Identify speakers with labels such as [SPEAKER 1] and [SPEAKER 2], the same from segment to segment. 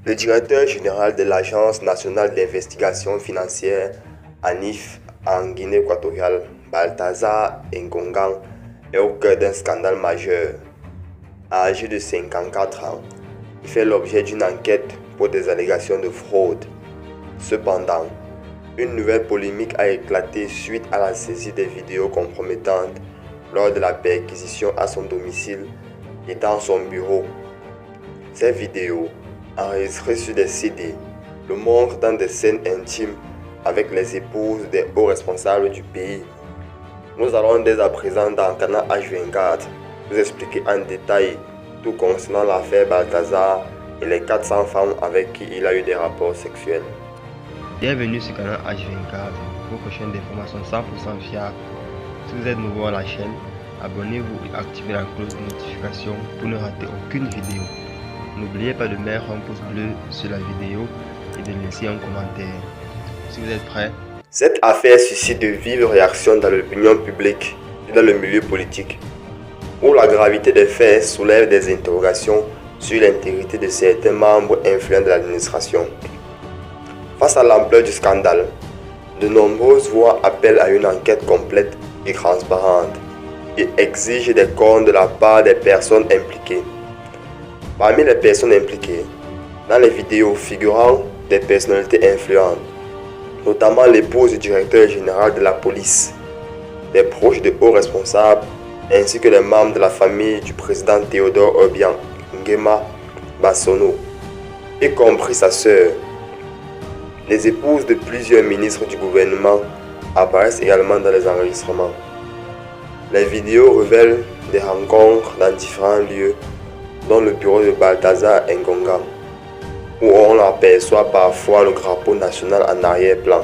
[SPEAKER 1] Le directeur général de l'Agence nationale d'investigation financière, ANIF, en Guinée équatoriale, Balthazar Ngongan, est au cœur d'un scandale majeur. Âgé de 54 ans, il fait l'objet d'une enquête pour des allégations de fraude. Cependant, une nouvelle polémique a éclaté suite à la saisie des vidéos compromettantes lors de la perquisition à son domicile et dans son bureau. Ces vidéos, enregistrées sur des CD, le montrent dans des scènes intimes avec les épouses des hauts responsables du pays. Nous allons dès à présent dans Canal H24 vous expliquer en détail tout concernant l'affaire Balthazar et les 400 femmes avec qui il a eu des rapports sexuels.
[SPEAKER 2] Bienvenue sur Canal H24, votre chaîne d'information 100% fiable. Si vous êtes nouveau à la chaîne, abonnez-vous et activez la cloche de notification pour ne rater aucune vidéo. N'oubliez pas de mettre un pouce bleu sur la vidéo et de laisser un commentaire. Si vous êtes prêts,
[SPEAKER 1] cette affaire suscite de vives réactions dans l'opinion publique et dans le milieu politique, où la gravité des faits soulève des interrogations sur l'intégrité de certains membres influents de l'administration. Face à l'ampleur du scandale, de nombreuses voix appellent à une enquête complète et transparente et exigent des comptes de la part des personnes impliquées. Parmi les personnes impliquées, dans les vidéos figurant des personnalités influentes, notamment l'épouse du directeur général de la police, des proches de hauts responsables, ainsi que les membres de la famille du président Théodore Obiang Nguema Bassono, y compris sa sœur. Les épouses de plusieurs ministres du gouvernement apparaissent également dans les enregistrements. Les vidéos révèlent des rencontres dans différents lieux, dont le bureau de Balthazar Ngongan, où on aperçoit parfois le drapeau national en arrière-plan.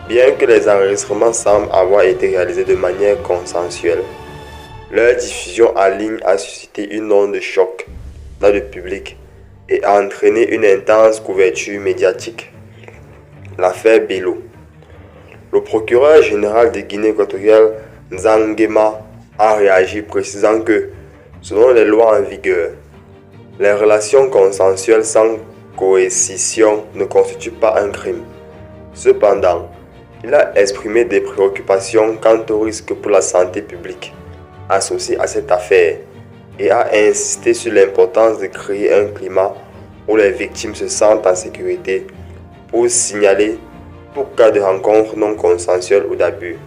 [SPEAKER 1] Bien que les enregistrements semblent avoir été réalisés de manière consensuelle, leur diffusion en ligne a suscité une onde de choc dans le public et a entraîné une intense couverture médiatique. L'affaire Bello. Le procureur général de Guinée équatoriale, Nzangema, a réagi précisant que, selon les lois en vigueur, les relations consensuelles sans coercition ne constituent pas un crime. Cependant, il a exprimé des préoccupations quant au risque pour la santé publique associé à cette affaire et a insisté sur l'importance de créer un climat où les victimes se sentent en sécurité pour signaler tout cas de rencontre non consensuelle ou d'abus.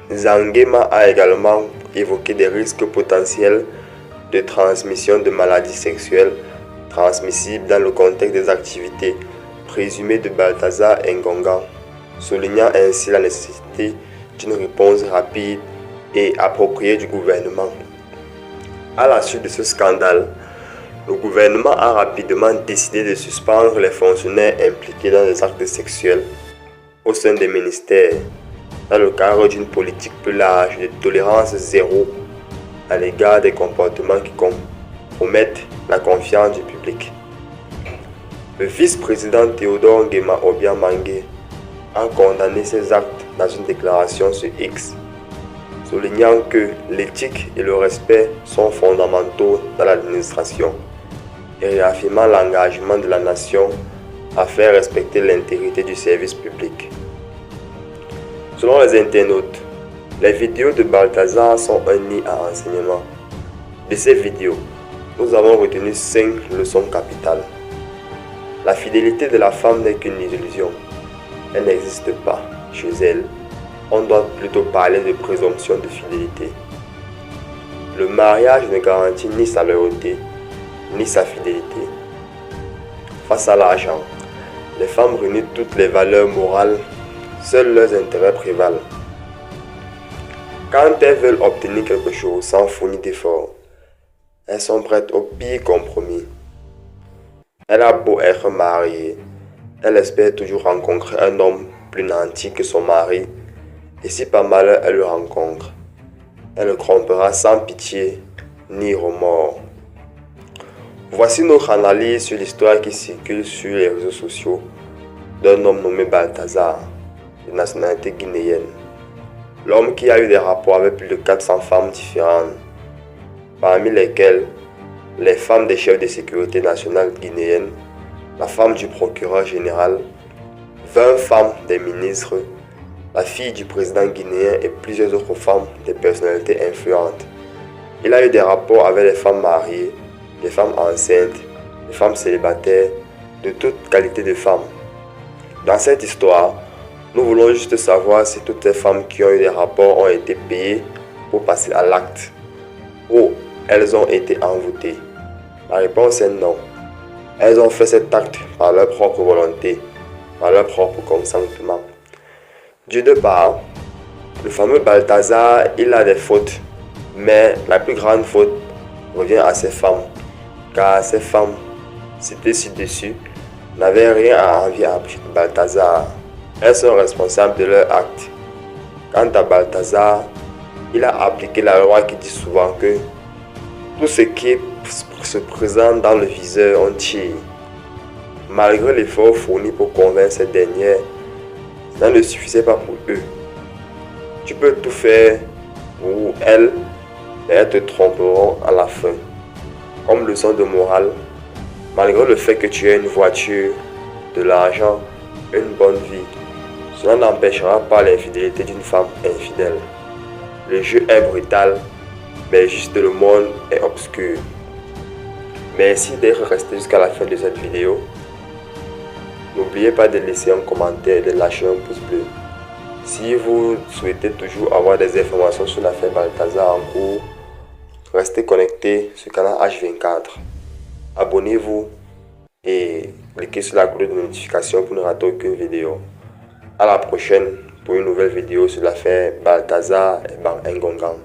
[SPEAKER 1] Nzangema a également évoqué des risques potentiels de transmission de maladies sexuelles transmissibles dans le contexte des activités présumées de Balthazar Ngongan, soulignant ainsi la nécessité d'une réponse rapide et appropriée du gouvernement. À la suite de ce scandale, le gouvernement a rapidement décidé de suspendre les fonctionnaires impliqués dans les actes sexuels au sein des ministères, dans le cadre d'une politique plus large de tolérance zéro à l'égard des comportements qui compromettent la confiance du public. Le vice-président Théodore Nguema Obiang Mangue a condamné ces actes dans une déclaration sur X, soulignant que l'éthique et le respect sont fondamentaux dans l'administration et réaffirmant l'engagement de la nation à faire respecter l'intégrité du service public. Selon les internautes, les vidéos de Balthazar sont un nid à enseignement. De ces vidéos, nous avons retenu 5 leçons capitales. La fidélité de la femme n'est qu'une illusion. Elle n'existe pas. Chez elle, on doit plutôt parler de présomption de fidélité. Le mariage ne garantit ni sa loyauté, ni sa fidélité. Face à l'argent, les femmes renient toutes les valeurs morales, seuls leurs intérêts prévalent. Quand elles veulent obtenir quelque chose sans fournir d'efforts, elles sont prêtes au pire compromis. Elle a beau être mariée, elle espère toujours rencontrer un homme plus nanti que son mari, et si par malheur elle le rencontre, elle le trompera sans pitié ni remords. Voici notre analyse sur l'histoire qui circule sur les réseaux sociaux d'un homme nommé Balthazar, de nationalité guinéenne. L'homme qui a eu des rapports avec plus de 400 femmes différentes, parmi lesquelles les femmes des chefs de sécurité nationale guinéenne, la femme du procureur général, 20 femmes des ministres, la fille du président guinéen et plusieurs autres femmes des personnalités influentes. Il a eu des rapports avec les femmes mariées, les femmes enceintes, les femmes célibataires, de toute qualité de femmes. Dans cette histoire, nous voulons juste savoir si toutes les femmes qui ont eu des rapports ont été payées pour passer à l'acte ou elles ont été envoûtées. La réponse est non. Elles ont fait cet acte par leur propre volonté, par leur propre consentement. Du départ, le fameux Balthazar, il a des fautes, mais la plus grande faute revient à ces femmes, car ces femmes, citées ci-dessus, n'avaient rien à envier à Balthazar. Elles sont responsables de leur acte. Quant à Balthazar, il a appliqué la loi qui dit souvent que tout ce qui se présente dans le viseur, on tire. Malgré l'effort fourni pour convaincre ces dernières, ça ne suffisait pas pour eux. Tu peux tout faire pour elles, mais elles te tromperont à la fin. Comme leçon de morale, malgré le fait que tu aies une voiture, de l'argent, une bonne vie, cela n'empêchera pas l'infidélité d'une femme infidèle. Le jeu est brutal, mais juste le monde est obscur. Merci d'être resté jusqu'à la fin de cette vidéo. N'oubliez pas de laisser un commentaire et de lâcher un pouce bleu. Si vous souhaitez toujours avoir des informations sur l'affaire Balthazar en cours, restez connectés sur le canal H24. Abonnez-vous et cliquez sur la cloche de notification pour ne rater aucune vidéo. À la prochaine pour une nouvelle vidéo sur l'affaire Balthazar et Ngongan.